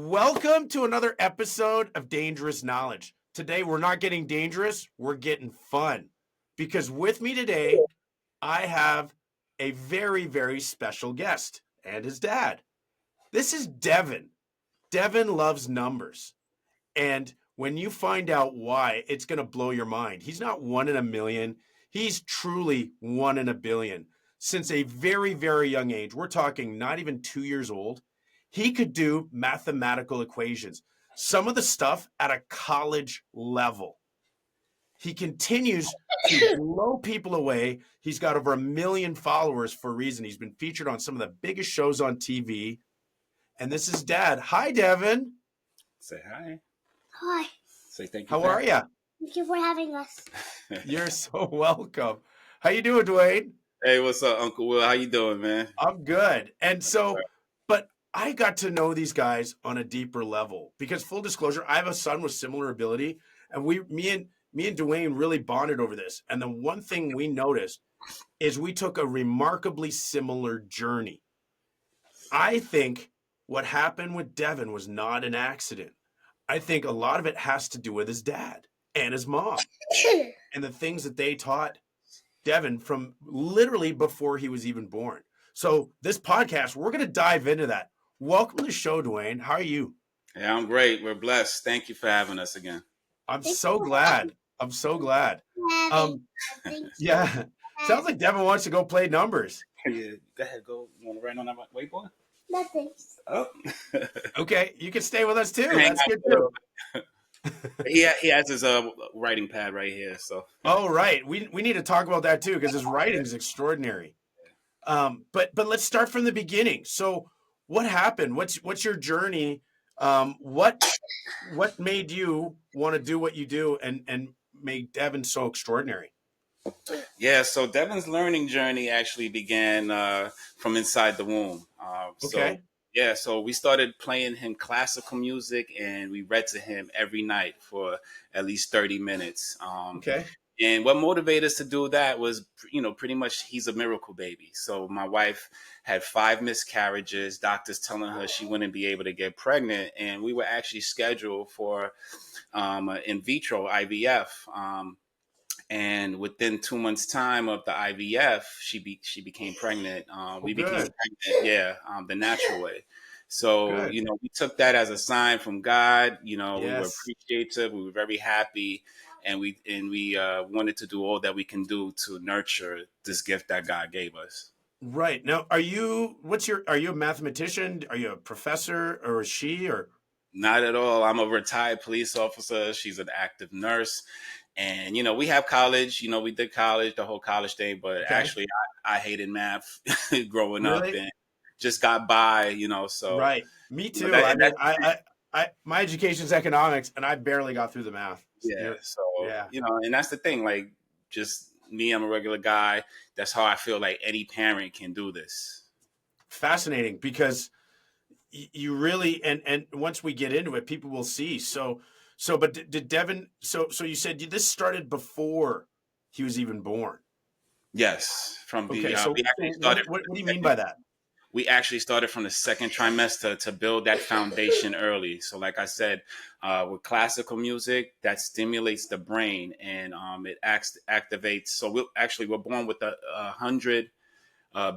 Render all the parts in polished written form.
Welcome to another episode of Dangerous Knowledge. Today, we're not getting dangerous, we're getting fun. Because with me today, I have a very, very special guest and his dad. This is Devan. Devan Loves Numbers. And when you find out why, it's going to blow your mind. He's not one in a million, he's truly one in a billion. Since a very, very young age, we're talking not even 2 years old, he could do mathematical equations, some of the stuff at a college level. He continues to blow people away. He's got over 1 million followers for a reason. He's been featured on some of the biggest shows on TV. And this is Dad. Hi, Devan. Say hi. Hi. Say thank you. How are you? Thank you for having us. You're so welcome. How you doing, Duane? Hey, what's up, Uncle Will? How you doing, man? I'm good. And so, but I got to know these guys on a deeper level because, full disclosure, I have a son with similar ability, and me and Duane really bonded over this. And the one thing we noticed is we took a remarkably similar journey. I think what happened with Devan was not an accident. I think a lot of it has to do with his dad and his mom and the things that they taught Devan from literally before he was even born. So this podcast, we're going to dive into that. Welcome to the show, Duane. How are you? Yeah, I'm great. We're blessed. Thank you for having us again. I'm so glad. I'm so glad. Yeah. Sounds like Devan wants to go play numbers. Yeah, go ahead. Go. You want to write on that whiteboard? Nothing. Oh. Okay, you can stay with us too. That's good too. He has his writing pad right here. So. Oh, right. We need to talk about that too because his writing is extraordinary. But let's start from the beginning. So, what happened? What's your journey? What made you want to do what you do and made Devan so extraordinary? Yeah, so Devan's learning journey actually began from inside the womb. Okay. So we started playing him classical music, and we read to him every night for at least 30 minutes. Okay. And what motivated us to do that was, pretty much he's a miracle baby. So my wife had 5 miscarriages, doctors telling her she wouldn't be able to get pregnant. And we were actually scheduled for in vitro IVF. And within 2 months' time of the IVF, she became pregnant. We became pregnant, the natural way. So, Good. We took that as a sign from God. We were Yes. appreciative. We were very happy. And we wanted to do all that we can do to nurture this gift that God gave us. Right. Now, are you a mathematician? Are you a professor or is she or? Not at all. I'm a retired police officer. She's an active nurse. And, we have college, we did college, the whole college thing, but actually I hated math growing up and just got by, so. Right. Me too. My education is economics and I barely got through the math. Yeah. So, and that's the thing, like just me, I'm a regular guy. That's how I feel like any parent can do this. Fascinating because you really, and once we get into it, people will see. But did Devan, so you said this started before he was even born? Yes. From the, okay, so we actually started. What do you mean by that? We actually started from the second trimester to build that foundation early. So like I said, with classical music, that stimulates the brain and it activates. So we're born with 100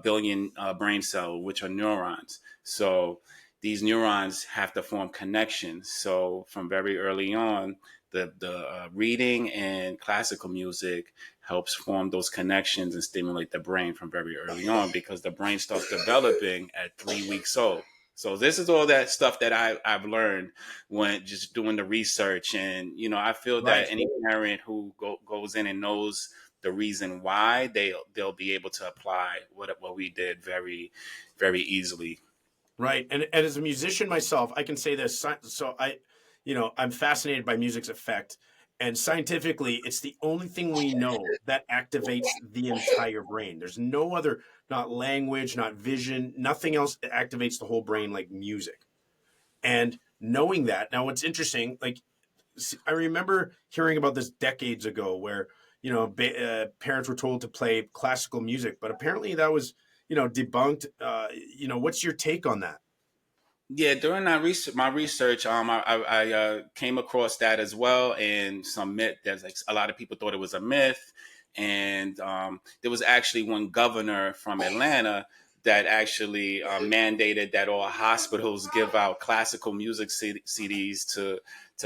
billion brain cells, which are neurons. So these neurons have to form connections. So from very early on, the reading and classical music helps form those connections and stimulate the brain from very early on because the brain starts developing at 3 weeks old. So this is all that stuff that I've learned when just doing the research. And, I feel that any parent who goes in and knows the reason why, they'll be able to apply what we did very, very easily. Right. And as a musician myself, I can say this. So I'm fascinated by music's effect. And scientifically, it's the only thing we know that activates the entire brain. There's no other, not language, not vision, nothing else that activates the whole brain like music. And knowing that, now what's interesting, like I remember hearing about this decades ago where, parents were told to play classical music, but apparently that was, debunked. What's your take on that? Yeah, during my research, I came across that as well, and some myth. There's like a lot of people thought it was a myth, and there was actually one governor from Atlanta that actually mandated that all hospitals give out classical music CDs to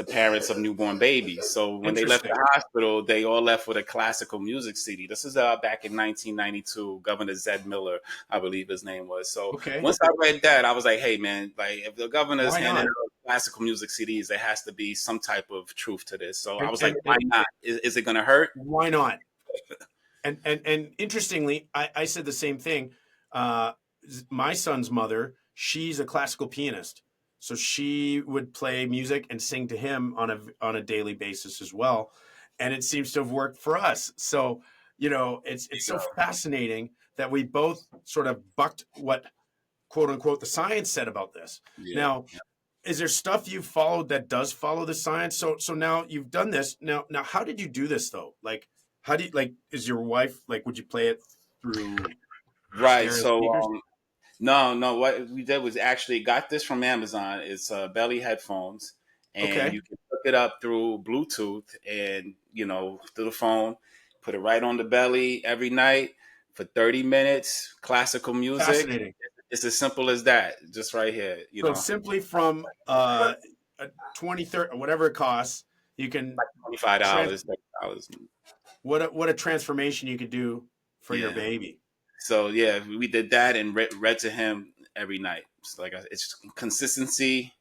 parents of newborn babies. So when they left Interesting. the hospital, they all left with a classical music CD. This is back in 1992. Governor Zed Miller, I believe his name was. So Okay. once I read that, I was like, hey man, like if the governor's Why handing not? out classical music CDs, there has to be some type of truth to this. So I And was like, and, why and not? Is it going to hurt? why not? And interestingly, I said the same thing. Uh, my son's mother, she's a classical pianist, so she would play music and sing to him on a daily basis as well, and it seems to have worked for us. So it's so fascinating that we both sort of bucked what quote unquote the science said about this. Yeah. Now, is there stuff you've followed that does follow the science? So now you've done this. Now how did you do this though? Like how do you like is your wife like would you play it through Right. stereo So speakers? no. What we did was actually got this from Amazon. It's Belly headphones, and Okay. you can hook it up through Bluetooth, and through the phone. Put it right on the belly every night for 30 minutes. Classical music. Fascinating. It's as simple as that. Just right here. So simply from a 20, 30, whatever it costs, you can $25, trans $30. what a transformation you could do for your Yeah. baby. So yeah, we did that and read to him every night. It's like it's consistency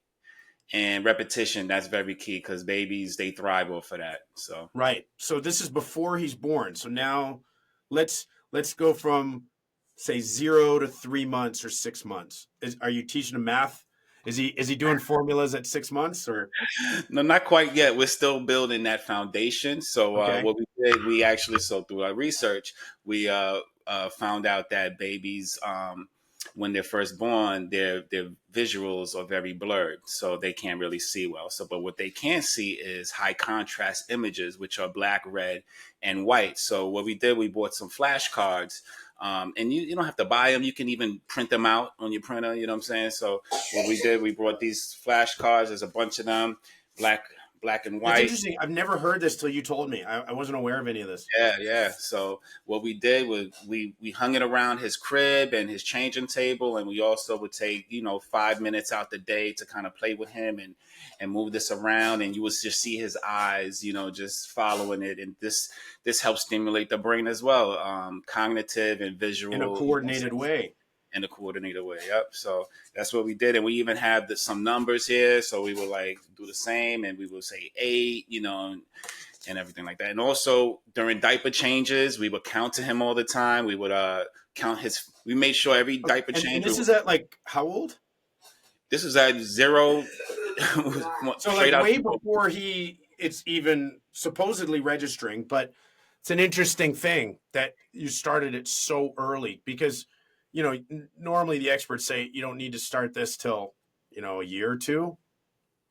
and repetition. That's very key because babies they thrive off of that. So Right. So this is before he's born. So now let's go from say 0 to 3 months or 6 months. Are you teaching him math? Is he doing formulas at 6 months or no, not quite yet. We're still building that foundation. So okay? what we did, we actually so through our research, we found out that babies when they're first born, their visuals are very blurred, so they can't really see well. So, but what they can see is high contrast images, which are black, red, and white. So, what we did, we bought some flashcards, and you don't have to buy them. You can even print them out on your printer. You know what I'm saying? So, what we did, we brought these flashcards. There's a bunch of them, black, black and That's white. interesting. I've never heard this till you told me. I wasn't aware of any of this. Yeah, yeah. So what we did was we hung it around his crib and his changing table, and we also would take 5 minutes out the day to kind of play with him and move this around, and you would just see his eyes, just following it, and this helps stimulate the brain as well, cognitive and In a visual, coordinated way. in a coordinated way. Yep. So that's what we did, and we even have some numbers here, so we would like do the same, and we would say 8, and everything like that. And also during diaper changes, we would count to him all the time. We would count his. We made sure every diaper And change. this is at like how old? This was at 0, So like straight out. way before it's even supposedly registering, but it's an interesting thing that you started it so early because normally the experts say you don't need to start this till a year or two.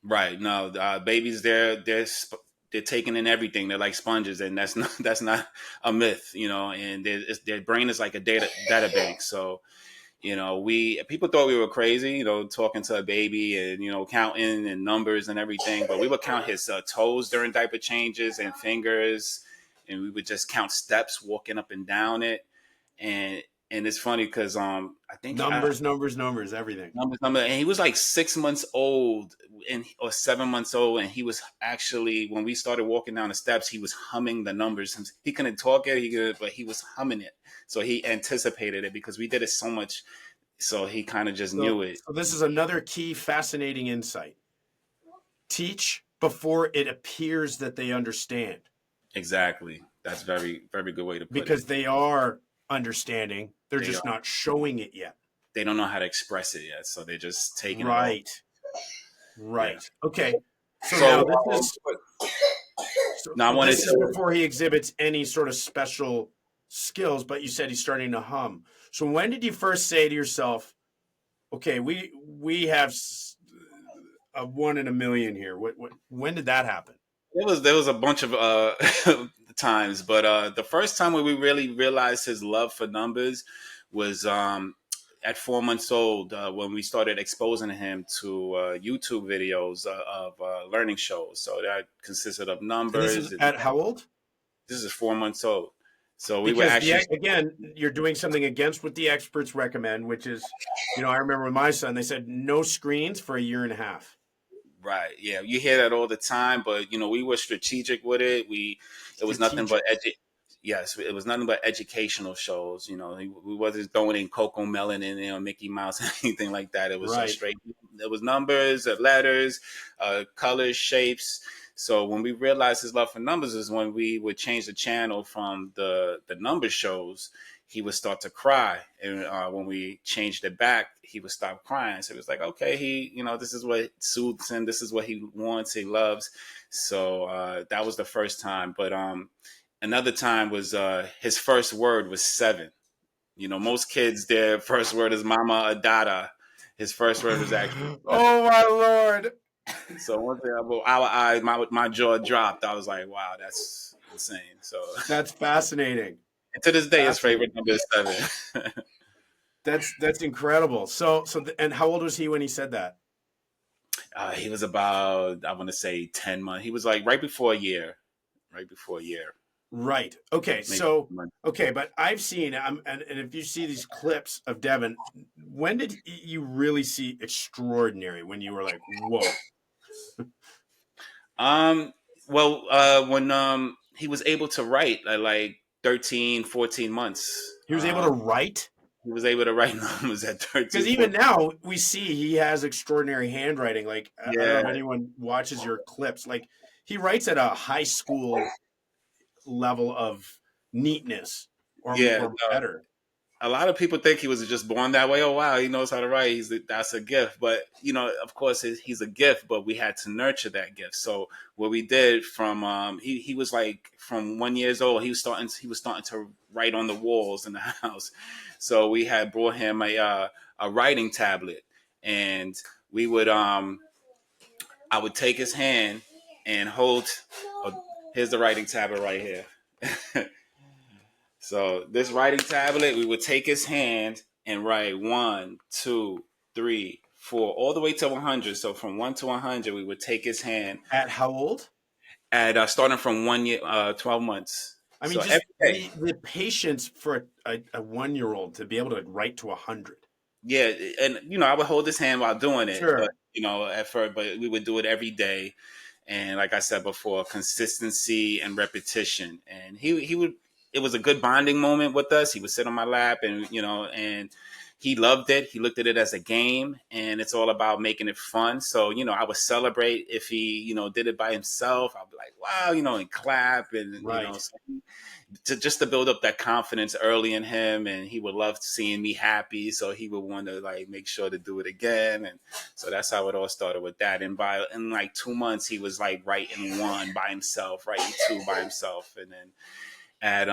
Right. No, babies, they're taking in everything. They're like sponges, and that's not a myth, And their brain is like a data bank. So we people thought we were crazy, talking to a baby and counting and numbers and everything. But we would count his toes during diaper changes and fingers, and we would just count steps walking up and down it. And and it's funny because I think Numbers, everything. and he was like 6 months old or 7 months old, and he was actually when we started walking down the steps, he was humming the numbers. He couldn't talk it, but he was humming it. So he anticipated it because we did it so much, so he kind of just So, knew it. so this is another key fascinating insight. Teach before it appears that they understand Exactly. That's very very good way to put it. because they are understanding. They're They just are. not showing it yet. They don't know how to express it yet, so they're just taking it all. Right. Yeah. Right. Okay. So So now this is so, now I so wanted this is to. before he exhibits any sort of special skills, but you said he's starting to hum. So when did you first say to yourself, "Okay, we have a 1 in a million here"? When did that happen? There was a bunch of times, but the first time when we really realized his love for numbers was at 4 months old, when we started exposing him to YouTube videos of learning shows. So that consisted of And this is numbers. And at how old? this is 4 months old. So we were Because the actually again, you're doing something against what the experts recommend, which is, I remember with my son, they said no screens for a year and a half. right. Yeah, you hear that all the time, but we were strategic with it. It was nothing but Strategic. Yes, it was nothing but educational shows. We wasn't throwing in Coco Melon and Mickey Mouse anything like that. It was Right. straight. It was numbers, letters, colors, shapes. So when we realized his love for numbers is when we would change the channel from the number shows. He would start to cry, and when we changed it back, he would stop crying. So it was like, okay, this is what soothes him. This is what he wants. He loves. So that was the first time. But another time was his first word was 7. Most kids, their first word is mama or dada. His first word was actually 7. Oh my Lord. So one thing, our eyes, my jaw dropped. I was like, wow, that's insane. So That's fascinating. to this day, his Fascinating. favorite number is 7. That's incredible. And how old was he when he said that? He was about, I want to say 10 months. He was like right before a year. Right before a year. Right. Okay. Maybe So, 1 month. okay, but I've seen, and if you see these clips of Devan, when did you really see extraordinary? When you were like, whoa. Um, well, when he was able to write at like 13, 14 months. He was able to write? He was able to write numbers at Because 13, even 14. now we see he has extraordinary handwriting. Like, I don't know Yeah, if anyone watches your clips. Like, he writes at a high school level of neatness yeah. or better. A lot of people think he was just born that way. Oh wow, he knows how to write. That's a gift. But of course, he's a gift. But we had to nurture that gift. So what we did from he was like from 1 year old. He was starting to write on the walls in the house. So we had brought him a writing tablet, and we would I would take his hand and hold. Oh, here's the writing tablet right here. So this writing tablet, we would take his hand and write 1, 2, 3, 4, all the way to 100. So from 1 to 100, we would take his hand At how old? at starting from 1 year, 12 months. I mean, So just every day, the patience for a 1-year-old to be able to write to 100. yeah, and I would hold his hand while doing it, but Sure. at first, but we would do it every day. And like I said before, consistency and repetition. And he would. It was a good bonding moment with us. He would sit on my lap, and and he loved it. He looked at it as a game, and it's all about making it fun. So I would celebrate if he did it by himself. I'd be like, wow, and clap, and Right. so just to build up that confidence early in him, and he would love seeing me happy, so he would want to like make sure to do it again. And so that's how it all started with that. And in like 2 months he was like writing 1 by himself, writing 2 by himself. And then at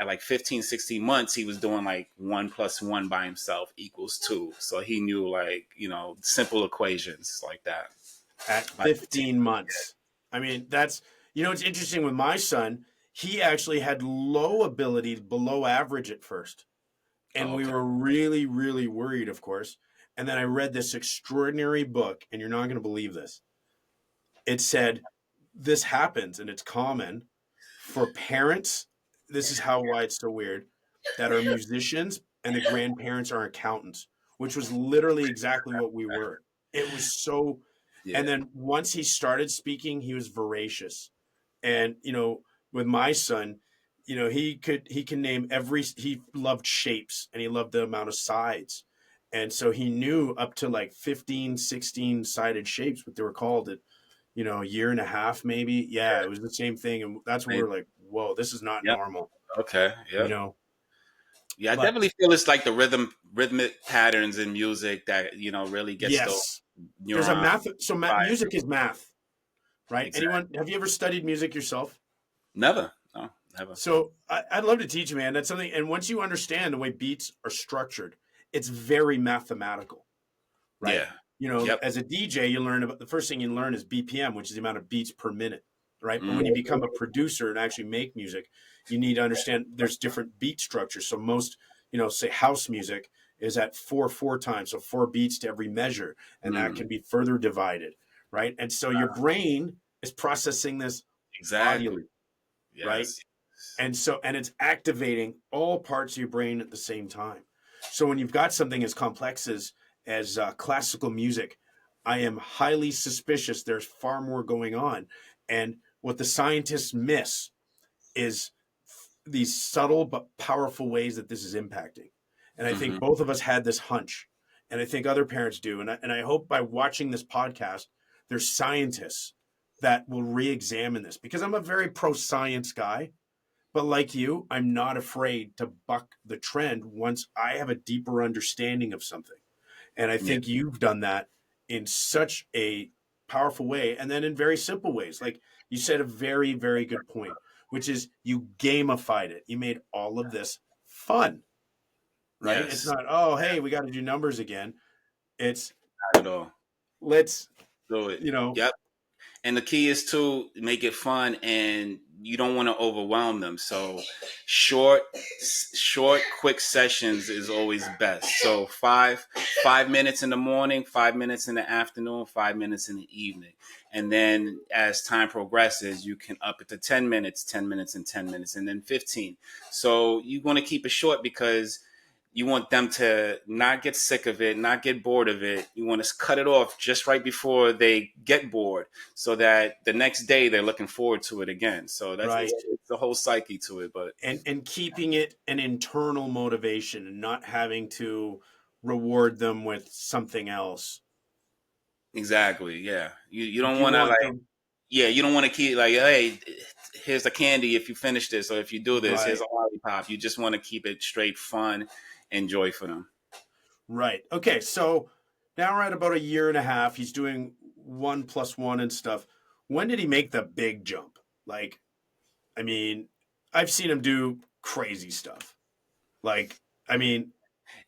like 15, 16 months he was doing like 1 plus 1 by himself equals 2. So he knew like simple equations like that. At 15 months. I mean, that's, it's interesting with my son. He actually had low ability, below average at first. And Oh, we okay. were really, really worried, of course. And then I read this extraordinary book, and you're not going to believe this. It said, this happens, and it's common for parents. This is why it's so weird, that are musicians and the grandparents are accountants, which was literally exactly what we were. It was so. Yeah. And then once he started speaking, he was voracious. And with my son, he can name he loved shapes, and he loved the amount of sides. And so he knew up to like 15, 16 sided shapes, what they were called, at a year and a half, maybe. Yeah, it was the same thing. And that's when we were like, whoa, this is not Yep. normal, Okay. you Yep. know. Yeah, I But definitely feel it's like the rhythmic patterns in music that really gets those yes, there's a neurons math. So fired. music is math, right? Exactly. Anyone, have you ever studied music yourself? Never. No, never. So I'd love to teach you, man. That's something. And once you understand the way beats are structured, it's very mathematical, right? Yeah. Yep. As a DJ, you learn about, the first thing you learn is BPM, which is the amount of beats per minute, right? But Mm, when you become a producer and actually make music, you need to understand there's different beat structures. So most, say house music, is at 4/4 times, so 4 beats to every measure, and that Mm, can be further divided, right? And so your brain is processing this exactly. audially, right? Yes. And it's activating all parts of your brain at the same time. So when you've got something as complex as classical music, I am highly suspicious there's far more going on. And what the scientists miss is these subtle but powerful ways that this is impacting. And I think Hmm. both of us had this hunch, and I think other parents do. And I hope by watching this podcast, there's scientists that will re-examine this, because I'm a very pro science guy. But like you, I'm not afraid to buck the trend once I have a deeper understanding of something. And I Yeah. think you've done that in such a powerful way. And then in very simple ways. Like you said, a very, very good point, which is you gamified it. You made all of this fun, right? It's Yes. not, oh, hey, we got to do numbers again. It's Not at all. let's, Do it. you know, Yep. And the key is to make it fun, and you don't want to overwhelm them. So short, short, quick sessions is always best. So 5 minutes in the morning, 5 minutes in the afternoon, 5 minutes in the evening. And then as time progresses, you can up it to 10 minutes, 10 minutes and 10 minutes, and then 15. So you want to keep it short because you want them to not get sick of it, not get bored of it. You want to cut it off just right before they get bored, so that the next day they're looking forward to it again. So that's right. it's the whole psyche to it. But And keeping it an internal motivation and not having to reward them with something else. exactly, yeah. You Like don't you want to want like, them yeah, you don't want to keep like, hey, here's the candy if you finish this, or if you do this, here's right. a lollipop. You just want to keep it straight fun and joy for them. Right. Okay. So now we're at about a year and a half. He's doing 1+1 and stuff. When did he make the big jump? Like, I mean, I've seen him do crazy stuff. Like, I mean,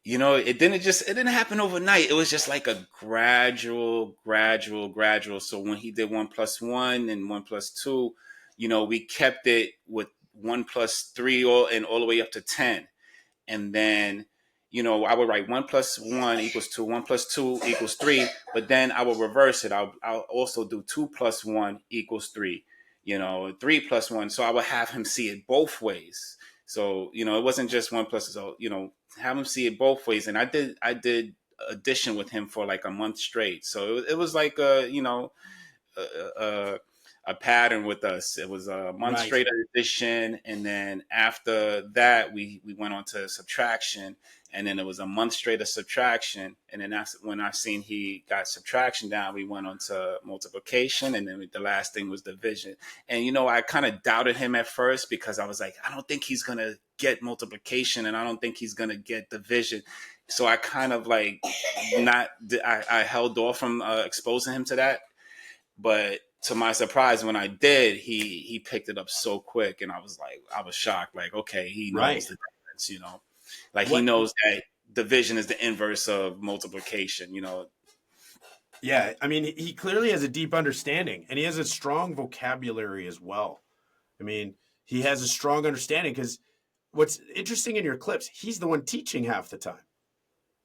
It didn't happen overnight. It was just like a gradual. So when he did 1+1 and 1+2, we kept it with 1+3 all the way up to 10. And then, I would write 1+1 = 2, 1+2 = 3, but then I will reverse it. I'll also do 2+1 = 3, 3+1. So I would have him see it both ways. So, it wasn't just one plus. So, have him see it both ways. And I did addition with him for like a month straight. So it was like a, a, a pattern with us. It was a month right, straight of addition, and then after that, we went on to subtraction, and then it was a month straight of subtraction, and then that's when I seen he got subtraction down. We went on to multiplication, and then the last thing was division. And I kind of doubted him at first because I was like, I don't think he's gonna get multiplication, and I don't think he's gonna get division. So I kind of like not I held off from exposing him to that, but to my surprise, when I did, he picked it up so quick, and I was shocked. Like, okay, he knows right. the difference. Like he What? knows that division is the inverse of multiplication. Yeah. I mean, he clearly has a deep understanding, and he has a strong vocabulary as well. I mean, he has a strong understanding because what's interesting in your clips, he's the one teaching half the time.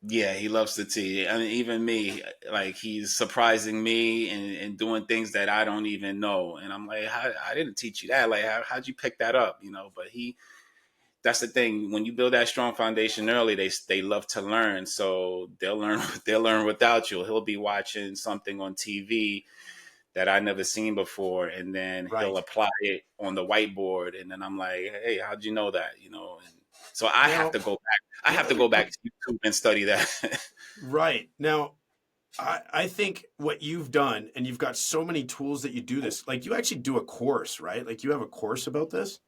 Yeah, he loves to tea. I mean, even me, like he's surprising me and doing things that I don't even know, and I'm like, I didn't teach you that. Like, how'd you pick that up? But that's the thing. When you build that strong foundation early, they love to learn. So they'll learn they'll learn without you. He'll be watching something on TV that I never seen before, and then he'll Right. apply it on the whiteboard. And then I'm like, hey, how'd you know that? And so I have Now, to go back. I have to go back to YouTube and study that. right. Now, I think what you've done, and you've got so many tools that you do this, like you actually do a course, right? Like you have a course about this.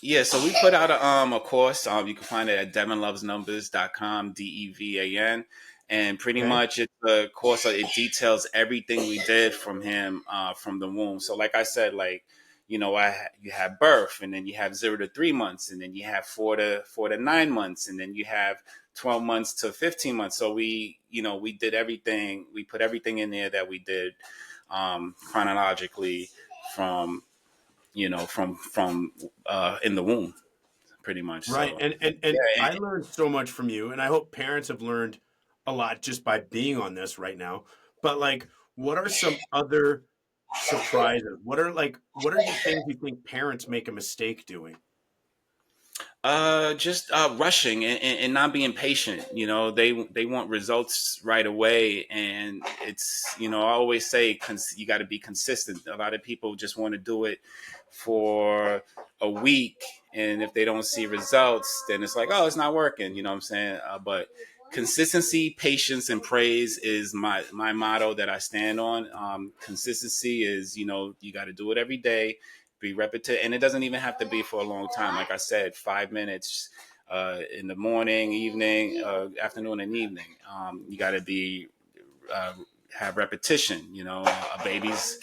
Yeah, so we put out a course. You can find it at devanlovesnumbers.com, DEVAN. And pretty Okay. much it's a course it details everything we did from him from the womb. So like I said, like, you have birth, and then you have 0 to 3 months, and then you have 4 to 9 months, and then you have 12 months to 15 months. So we did everything. We put everything in there that we did chronologically from from in the womb. pretty much. Right. So And yeah, I learned so much from you, and I hope parents have learned a lot just by being on this right now. But like, what are some other surprises? What are the things you think parents make a mistake doing? just rushing and not being patient. You know, they want results right away, and it's, you know, I always say you got to be consistent. A lot of people just want to do it for a week, and if they don't see results, then it's like, oh, it's not working. You know what I'm saying? But consistency, patience, and praise is my motto that I stand on. Consistency is, you know, you got to do it every day, be repetitive, and it doesn't even have to be for a long time. Like I said, 5 minutes in the morning, evening, afternoon, and evening. You got to be have repetition. You know, babies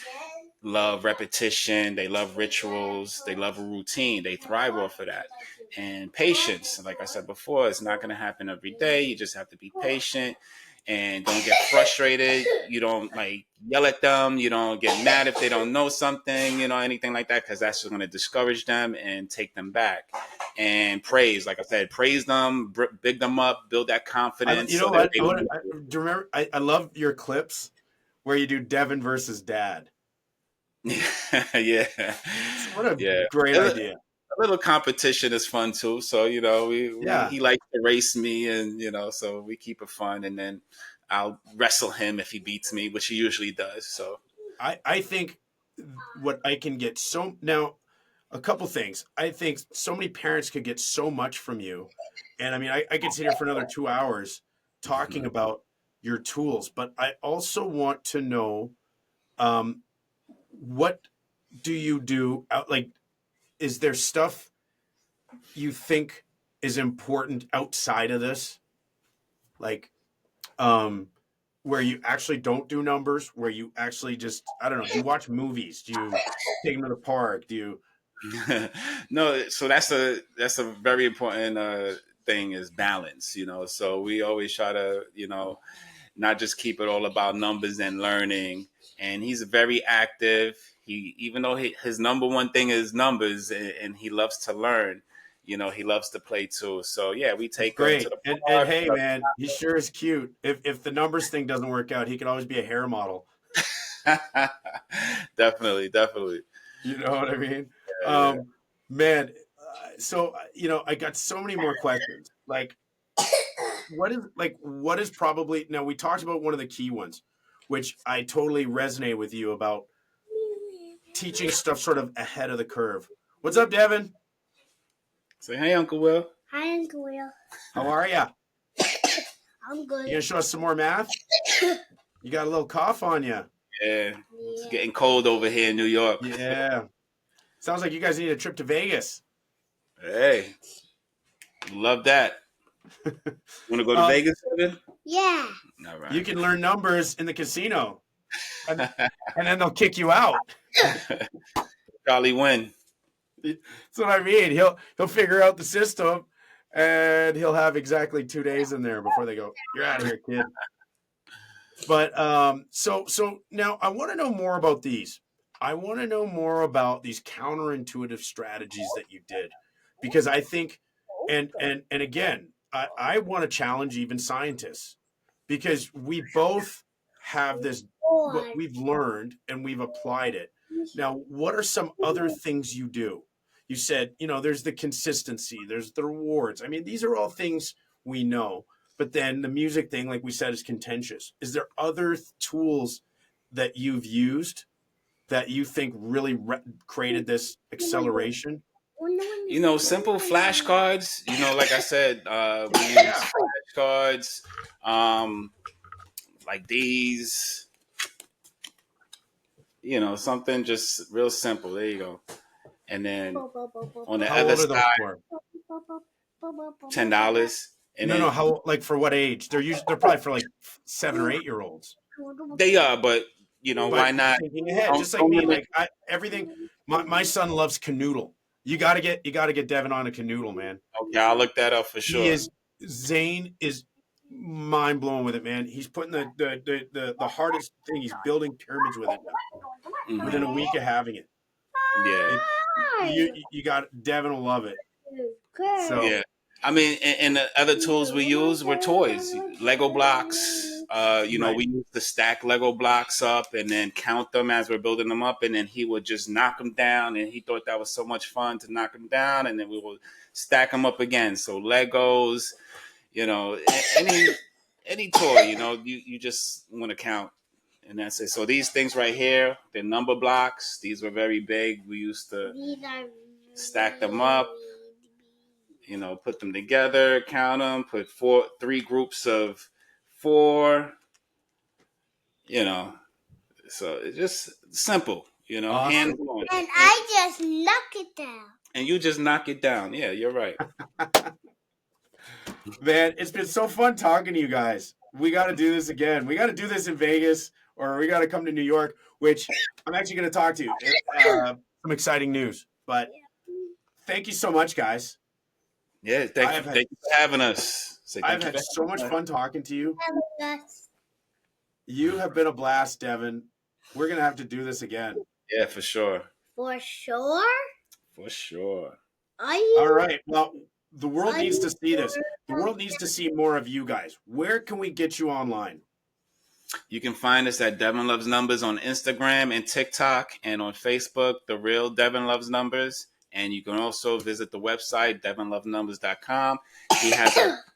love repetition. They love rituals. They love a routine. They thrive off of that. And patience, like I said before, it's not going to happen every day. You just have to be patient and don't get frustrated. You don't like yell at them. You don't get mad if they don't know something, you know, anything like that, because that's just going to discourage them and take them back. And praise, like I said, praise them, big them up, build that confidence You know so that what? they Do you remember? I love your clips where you do Devin versus Dad. yeah, What a yeah. great idea. A little competition is fun too. So, you know, we Yeah. he likes to race me, and you know, so we keep it fun. And then I'll wrestle him if he beats me, which he usually does. So I think what I can get so now a couple things. I think so many parents could get so much from you. And I mean, I could sit here for another 2 hours talking about your tools, but I also want to know um, what do you do out like is there stuff you think is important outside of this? Like where you actually don't do numbers, where you actually just I don't know, do you watch movies? Do you take them to the park? Do you no, so that's a very important thing is balance. You know, so we always try to, you know, not just keep it all about numbers and learning. And he's very active. He, even though his number one thing is numbers, and he loves to learn, you know, he loves to play too. So yeah, we That's take him to great. the And hey man, he sure is cute. If the numbers thing doesn't work out, he could always be a hair model. park. Definitely, definitely. You know what I mean? Yeah, Um, man, so you know, I got so many more questions. Like, what is probably now we talked about one of the key ones, which I totally resonate with you about teaching stuff sort of ahead of the curve. What's up, Devin? Say hey, Uncle Will. Hi, Uncle Will. How are ya? I'm You good. gonna show us some more math? You got a little cough on you. Yeah, it's getting cold over here in New York. Yeah. Sounds like you guys need a trip to Vegas. Hey, love that. Want to go to Um, Vegas, Evan? Yeah. All you right. can learn numbers in the casino, and, and then they'll kick you out. Charlie win. That's what I mean. He'll figure out the system, and he'll have exactly 2 days in there before they go. You're out of here, kid. But so now I want to know more about these. I want to know more about these counterintuitive strategies that you did, because I think, and again, I want to challenge even scientists because we both have this what we've learned and we've applied it. Now, what are some other things you do? You said, you know, there's the consistency, there's the rewards. I mean, these are all things we know. But then the music thing, like we said, is contentious. Is there other tools that you've used that you think really created this acceleration? You know, simple flashcards. You know, like I said, we Yeah. use flashcards, um, like these. You know, something just real simple. There you go. And then on the How other old are those side, for? $10. And No, then how like for what age? They're probably for like 7 or 8 year olds. they are, but you know, But why not? thinking ahead, Don't, just like don't me, limit. like everything. My son loves canoodle. You gotta get Devin on a canoodle, man. Okay, I'll look that up for He sure. is Zane is mind blowing with it, man. He's putting the hardest thing. He's building pyramids with it now. Within a Hmm. week of having it, Yeah. it you got Devin will love it. So Yeah. I mean, and the other tools we use were toys, Lego blocks. right. We used to stack Lego blocks up and then count them as we're building them up, and then he would just knock them down, and he thought that was so much fun to knock them down, and then we would stack them up again. So Legos, any toy, you just want to count, and that's it. So these things right here, the number blocks, these were very big. We used to stack them up, put them together, count them, put three groups of four, you know. So it's just simple, Awesome. hands on. And I just knock it down. And you just knock it down. Yeah, you're right. Man, it's been so fun talking to you guys. We got to do this again. We got to do this in Vegas, or we got to come to New York, which I'm actually going to talk to you. Some exciting news. But thank you so much, guys. Yeah, thank you for having us. I've had so much fun talking to you. You have been a blast, Devan. We're going to have to do this again. Yeah, for sure. For sure? For sure. All right. Well, the world needs to see this. The world needs to see more of you guys. Where can we get you online? You can find us at Devan Loves Numbers on Instagram and TikTok, and on Facebook, The Real Devan Loves Numbers. And you can also visit the website, devanlovenumbers.com.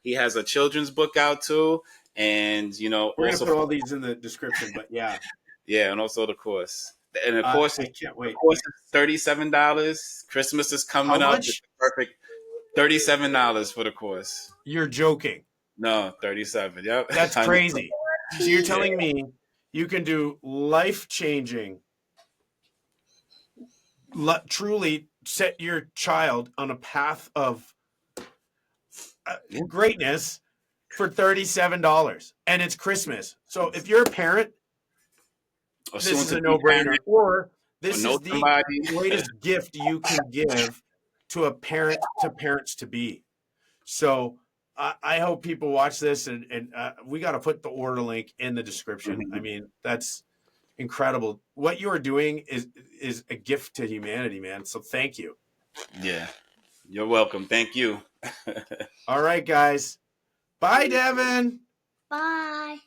He has a children's book out too. And, we're going to put all these in the description, but yeah. Yeah, and also the course. And the course, I can't wait. The course is $37. Christmas is coming up. It's perfect. $37 for the course. You're joking. No, 37. Yep. That's crazy. So you're telling me you can do life-changing, truly set your child on a path of greatness for $37, and it's Christmas. So if you're a parent, this is a no-brainer. Or this is the greatest gift you can give to a parent, to parents to be. So I hope people watch this, and we got to put the order link in the description. Mm-hmm. I mean, that's incredible. What you are doing is a gift to humanity, man. So thank you. Yeah, you're welcome. Thank you. All right, guys. Bye, Devan. Bye.